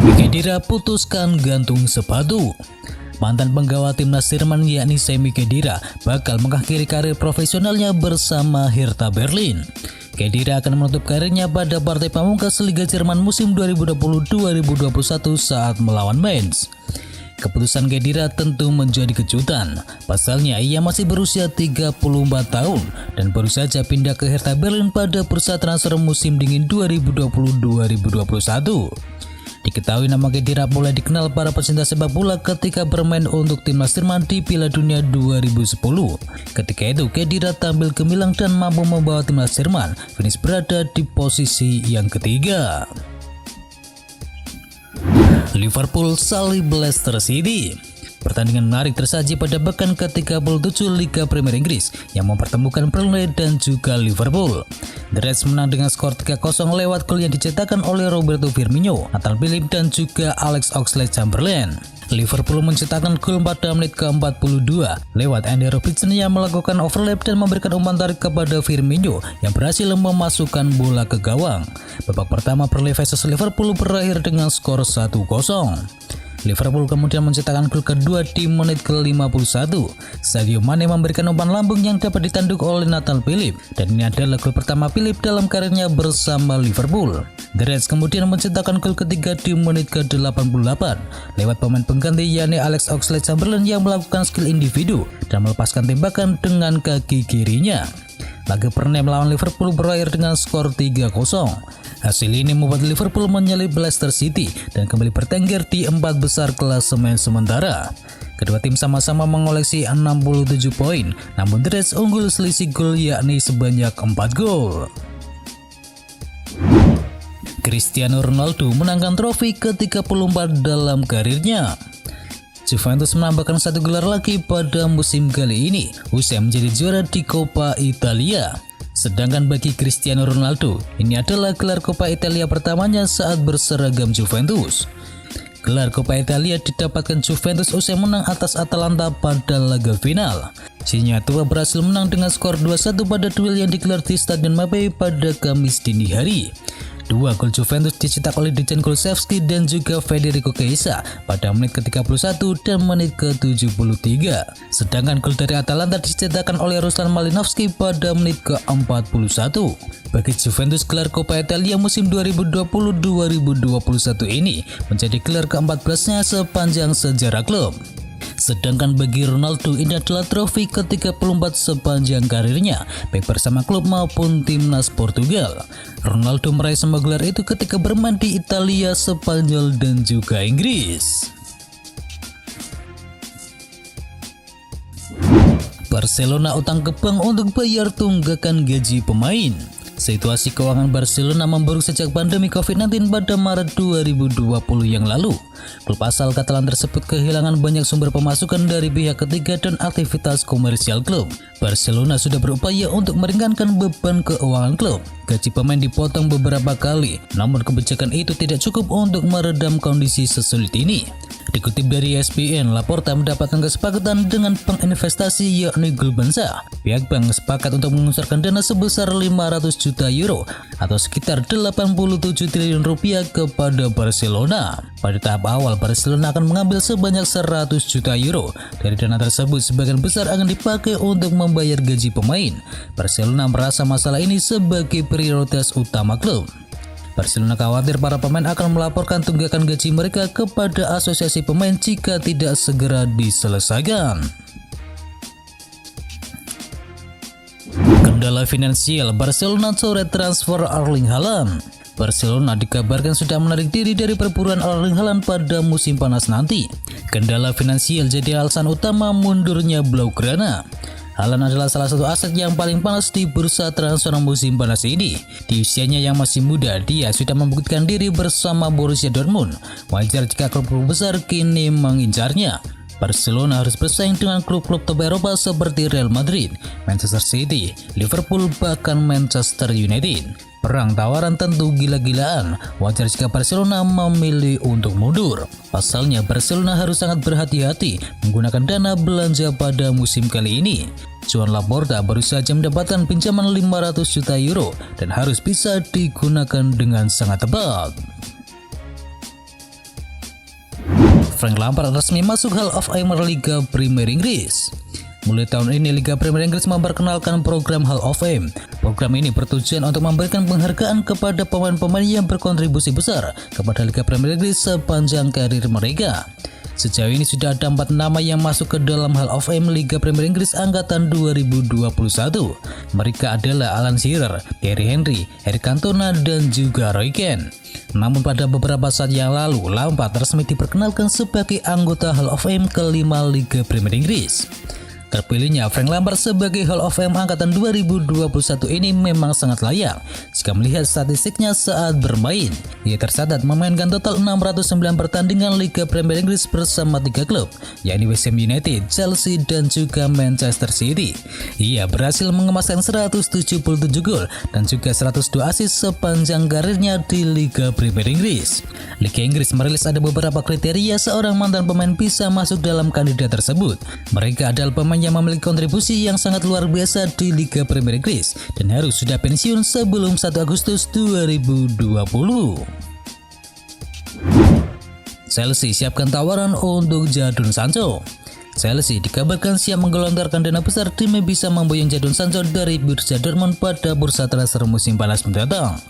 Semi Khedira putuskan gantung sepatu. Mantan penggawa timnas Jerman yakni Semi Khedira bakal mengakhiri karir profesionalnya bersama Hertha Berlin. Khedira akan menutup karirnya pada partai pamungkas Liga Jerman musim 2020-2021 saat melawan Mainz. Keputusan Khedira tentu menjadi kejutan. Pasalnya ia masih berusia 34 tahun dan baru saja pindah ke Hertha Berlin pada bursa transfer musim dingin 2020-2021. Diketahui nama Khedira mulai dikenal para pecinta sepak bola ketika bermain untuk timnas Jerman di Piala Dunia 2010. Ketika itu Khedira tampil gemilang dan mampu membawa timnas Jerman finish berada di posisi yang ketiga. Liverpool salib Leicester City. Pertandingan menarik tersaji pada pekan ke-37 Liga Premier Inggris yang mempertemukan Burnley dan juga Liverpool. The Reds menang dengan skor 3-0 lewat gol yang dicetakkan oleh Roberto Firmino, Nathan Phillips dan juga Alex Oxlade-Chamberlain. Liverpool mencetakkan gol pada menit ke-42 lewat Andy Robertson yang melakukan overlap dan memberikan umpan tarik kepada Firmino yang berhasil memasukkan bola ke gawang. Babak pertama Burnley vs Liverpool berakhir dengan skor 1-0. Liverpool kemudian mencetakkan gol kedua di menit ke-51. Sadio Mane memberikan umpan lambung yang dapat ditanduk oleh Nathan Phillips dan ini adalah gol pertama Phillips dalam karirnya bersama Liverpool. The Reds kemudian mencetakkan gol ketiga di menit ke-88 lewat pemain pengganti yakni Alex Oxlade-Chamberlain yang melakukan skill individu dan melepaskan tembakan dengan kaki kirinya. Laga Burnley melawan Liverpool berakhir dengan skor 3-0. Hasil ini membuat Liverpool menyalip Leicester City dan kembali bertengger di 4 besar klasemen sementara. Kedua tim sama-sama mengoleksi 67 poin, namun The Reds unggul selisih gol yakni sebanyak 4 gol. Cristiano Ronaldo menangkan trofi ke-34 dalam karirnya. Juventus menambahkan 1 gelar lagi pada musim kali ini, usai menjadi juara di Coppa Italia. Sedangkan bagi Cristiano Ronaldo, ini adalah gelar Coppa Italia pertamanya saat berseragam Juventus. Gelar Coppa Italia didapatkan Juventus usai menang atas Atalanta pada laga final. Signatura berhasil menang dengan skor 2-1 pada duel yang digelar di Stadion Mapei pada Kamis dini hari. 2 gol Juventus dicetak oleh Dejan Kulusevski dan juga Federico Chiesa pada menit ke-31 dan menit ke-73. Sedangkan gol dari Atalanta dicetakkan oleh Ruslan Malinovski pada menit ke-41. Bagi Juventus, gelar Coppa Italia musim 2020-2021 ini menjadi gelar ke-14-nya sepanjang sejarah klub. Sedangkan bagi Ronaldo ini adalah trofi ke-34 sepanjang karirnya, baik bersama klub maupun timnas Portugal. Ronaldo meraih semua gelar itu ketika bermain di Italia, Spanyol dan juga Inggris. Barcelona utang ke bank untuk bayar tunggakan gaji pemain. Situasi keuangan Barcelona memburuk sejak pandemi COVID-19 pada Maret 2020 yang lalu. Klub asal Catalan tersebut kehilangan banyak sumber pemasukan dari pihak ketiga dan aktivitas komersial klub. Barcelona sudah berupaya untuk meringankan beban keuangan klub. Gaji pemain dipotong beberapa kali, namun kebijakan itu tidak cukup untuk meredam kondisi sesulit ini. Dikutip dari ESPN, Laporta mendapatkan kesepakatan dengan bank investasi yakni Goldman Sachs. Pihak bank sepakat untuk mengucurkan dana sebesar 500 juta euro atau sekitar 87 triliun rupiah kepada Barcelona. Pada tahap awal, Barcelona akan mengambil sebanyak 100 juta euro. Dari dana tersebut, sebagian besar akan dipakai untuk membayar gaji pemain. Barcelona merasa masalah ini sebagai prioritas utama klub. Barcelona khawatir para pemain akan melaporkan tunggakan gaji mereka kepada asosiasi pemain jika tidak segera diselesaikan. Kendala finansial Barcelona coret transfer Erling Haaland. Barcelona dikabarkan sudah menarik diri dari perburuan Erling Haaland pada musim panas nanti. Kendala finansial jadi alasan utama mundurnya Blaugrana. Haaland adalah salah satu aset yang paling panas di bursa transfer musim panas ini. Di usianya yang masih muda, dia sudah membuktikan diri bersama Borussia Dortmund. Wajar jika klub-klub besar kini mengincarnya. Barcelona harus bersaing dengan klub-klub top Eropa seperti Real Madrid, Manchester City, Liverpool, bahkan Manchester United. Perang tawaran tentu gila-gilaan, wajar jika Barcelona memilih untuk mundur. Pasalnya Barcelona harus sangat berhati-hati menggunakan dana belanja pada musim kali ini. Joan Laporta baru saja mendapatkan pinjaman 500 juta euro dan harus bisa digunakan dengan sangat tepat. Frank Lampard resmi masuk Hall of Fame Liga Premier Inggris. Mulai tahun ini, Liga Premier Inggris memperkenalkan program Hall of Fame. Program ini bertujuan untuk memberikan penghargaan kepada pemain-pemain yang berkontribusi besar kepada Liga Premier Inggris sepanjang karir mereka. Sejauh ini sudah ada 4 nama yang masuk ke dalam Hall of Fame Liga Premier Inggris angkatan 2021. Mereka adalah Alan Shearer, Thierry Henry, Eric Cantona, dan juga Roy Keane. Namun pada beberapa saat yang lalu, Lampard resmi diperkenalkan sebagai anggota Hall of Fame kelima Liga Premier Inggris. Terpilihnya Frank Lampard sebagai Hall of Fame angkatan 2021 ini memang sangat layak jika melihat statistiknya saat bermain. Ia tercatat memainkan total 609 pertandingan Liga Premier Inggris bersama 3 klub, yakni West Ham United, Chelsea, dan juga Manchester City. Ia berhasil mengemaskan 177 gol dan juga 102 assist sepanjang karirnya di Liga Premier Inggris. Liga Inggris merilis ada beberapa kriteria seorang mantan pemain bisa masuk dalam kandidat tersebut. Mereka adalah pemain yang memiliki kontribusi yang sangat luar biasa di Liga Premier Inggris dan harus sudah pensiun sebelum 1 Agustus 2020. Chelsea siapkan tawaran untuk Jadon Sancho. Chelsea dikabarkan siap menggelontorkan dana besar demi bisa memboyong Jadon Sancho dari Borussia Dortmund pada bursa transfer musim panas mendatang.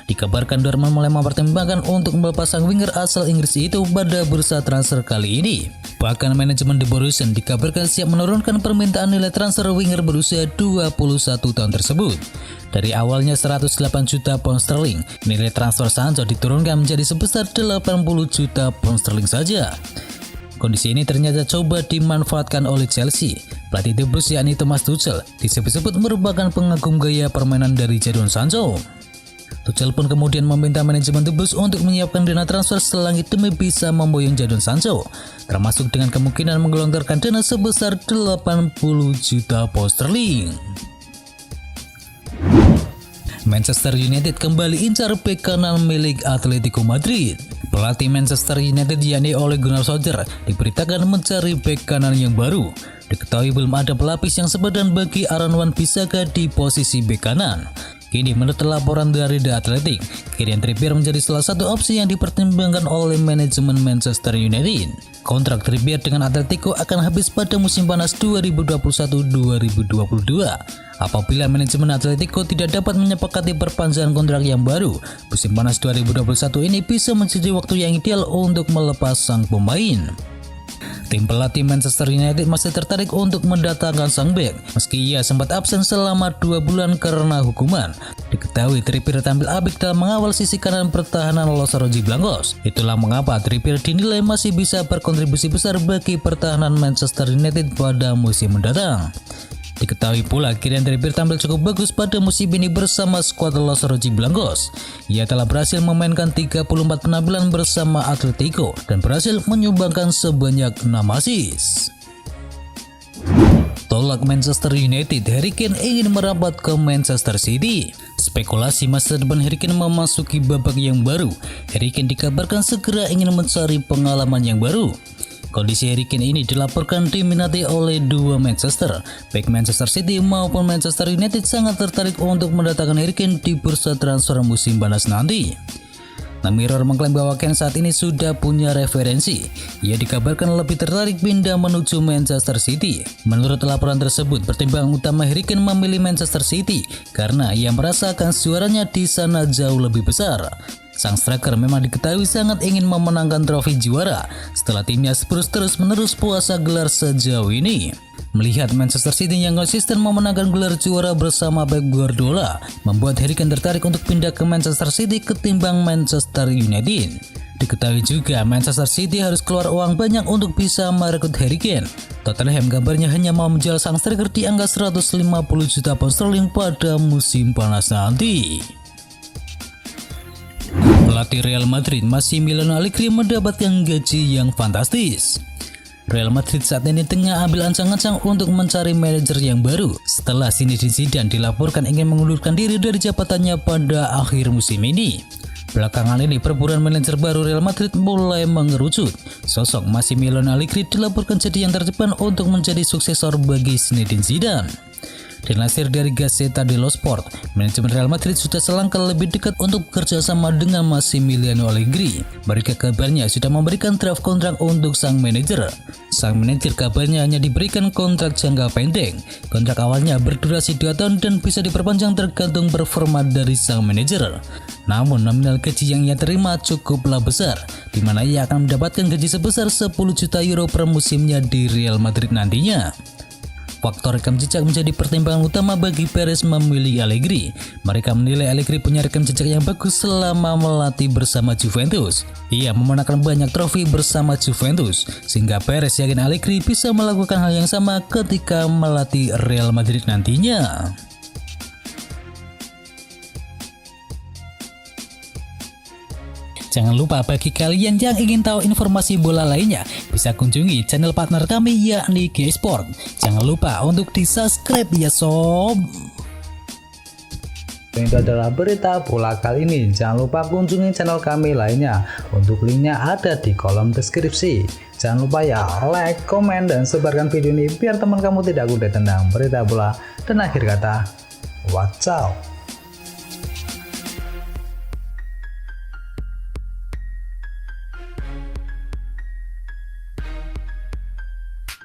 Dikabarkan Dortmund mulai mempertimbangkan untuk melepas sang winger asal Inggris itu pada bursa transfer kali ini. Bahkan manajemen The Borussia dikabarkan siap menurunkan permintaan nilai transfer winger berusia 21 tahun tersebut. Dari awalnya 108 juta pound sterling, nilai transfer Sancho diturunkan menjadi sebesar 80 juta pound sterling saja. Kondisi ini ternyata coba dimanfaatkan oleh Chelsea. Pelatih The Blues yakni Thomas Tuchel disebut-sebut merupakan pengagum gaya permainan dari Jadon Sancho. Tuchel pun kemudian meminta manajemen The Blues untuk menyiapkan dana transfer selangit demi bisa memboyong Jadon Sancho, termasuk dengan kemungkinan menggelontorkan dana sebesar 80 juta pound sterling. Manchester United kembali incar bek kanan milik Atletico Madrid. Pelatih Manchester United yakni Ole Gunnar Solskjaer diberitakan mencari bek kanan yang baru. Diketahui belum ada pelapis yang sepadan bagi Aaron Wan-Bissaka di posisi bek kanan. Kini menurut laporan dari The Athletic, Kieran Trippier menjadi salah satu opsi yang dipertimbangkan oleh manajemen Manchester United. Kontrak Trippier dengan Atletico akan habis pada musim panas 2021-2022. Apabila manajemen Atletico tidak dapat menyepakati perpanjangan kontrak yang baru, musim panas 2021 ini bisa menjadi waktu yang ideal untuk melepas sang pemain. Tim pelatih Manchester United masih tertarik untuk mendatangkan sang bek, meski ia sempat absen selama 2 bulan karena hukuman. Diketahui Trippier tampil apik dalam mengawal sisi kanan pertahanan Los Rojiblancos. Itulah mengapa Trippier dinilai masih bisa berkontribusi besar bagi pertahanan Manchester United pada musim mendatang. Diketahui pula Kieran Trippier tampil cukup bagus pada musim ini bersama skuad Los Rojiblancos. Ia telah berhasil memainkan 34 penampilan bersama Atletico dan berhasil menyumbangkan sebanyak 6 assist. Tolak Manchester United, Harry Kane ingin merapat ke Manchester City. Spekulasi masa depan Harry Kane memasuki babak yang baru. Harry Kane dikabarkan segera ingin mencari pengalaman yang baru. Kondisi Harry Kane ini dilaporkan diminati oleh dua Manchester. Baik Manchester City maupun Manchester United sangat tertarik untuk mendatangkan Harry Kane di bursa transfer musim panas nanti. Nah, Mirror mengklaim bahwa Kane saat ini sudah punya referensi. Ia dikabarkan lebih tertarik pindah menuju Manchester City. Menurut laporan tersebut, pertimbangan utama Harry Kane memilih Manchester City karena ia merasakan suaranya di sana jauh lebih besar. Sang striker memang diketahui sangat ingin memenangkan trofi juara setelah timnya Spurs terus-menerus puasa gelar sejauh ini. Melihat Manchester City yang konsisten memenangkan gelar juara bersama Pep Guardiola, membuat Harry Kane tertarik untuk pindah ke Manchester City ketimbang Manchester United. Diketahui juga Manchester City harus keluar uang banyak untuk bisa merekrut Harry Kane. Tottenham kabarnya hanya mau menjual sang striker di angka 150 juta pound sterling pada musim panas nanti. Pelatih Real Madrid Massimiliano Allegri mendapatkan gaji yang fantastis. Real Madrid saat ini tengah ambil ancang-ancang untuk mencari manajer yang baru setelah Zinedine Zidane dilaporkan ingin mengundurkan diri dari jabatannya pada akhir musim ini. Belakangan ini perburuan manajer baru Real Madrid mulai mengerucut. Sosok Massimiliano Allegri dilaporkan jadi yang terdepan untuk menjadi suksesor bagi Zinedine Zidane. Dilansir dari Gazzetta dello Sport, manajemen Real Madrid sudah selangkah lebih dekat untuk bekerja sama dengan Massimiliano Allegri. Mereka kabarnya sudah memberikan draft kontrak untuk sang manajer. Sang manajer kabarnya hanya diberikan kontrak jangka pendek. Kontrak awalnya berdurasi 2 tahun dan bisa diperpanjang tergantung performa dari sang manajer. Namun nominal gaji yang ia terima cukuplah besar, di mana ia akan mendapatkan gaji sebesar 10 juta euro per musimnya di Real Madrid nantinya. Faktor rekam jejak menjadi pertimbangan utama bagi Perez memilih Allegri. Mereka menilai Allegri punya rekam jejak yang bagus selama melatih bersama Juventus. Ia memenangkan banyak trofi bersama Juventus, sehingga Perez yakin Allegri bisa melakukan hal yang sama ketika melatih Real Madrid nantinya. Jangan lupa bagi kalian yang ingin tahu informasi bola lainnya, bisa kunjungi channel partner kami yakni G-Sport. Jangan lupa untuk di-subscribe ya sob. Itu adalah berita bola kali ini. Jangan lupa kunjungi channel kami lainnya. Untuk linknya ada di kolom deskripsi. Jangan lupa ya like, komen, dan sebarkan video ini biar teman kamu tidak mudah tentang berita bola. Dan akhir kata, watch out.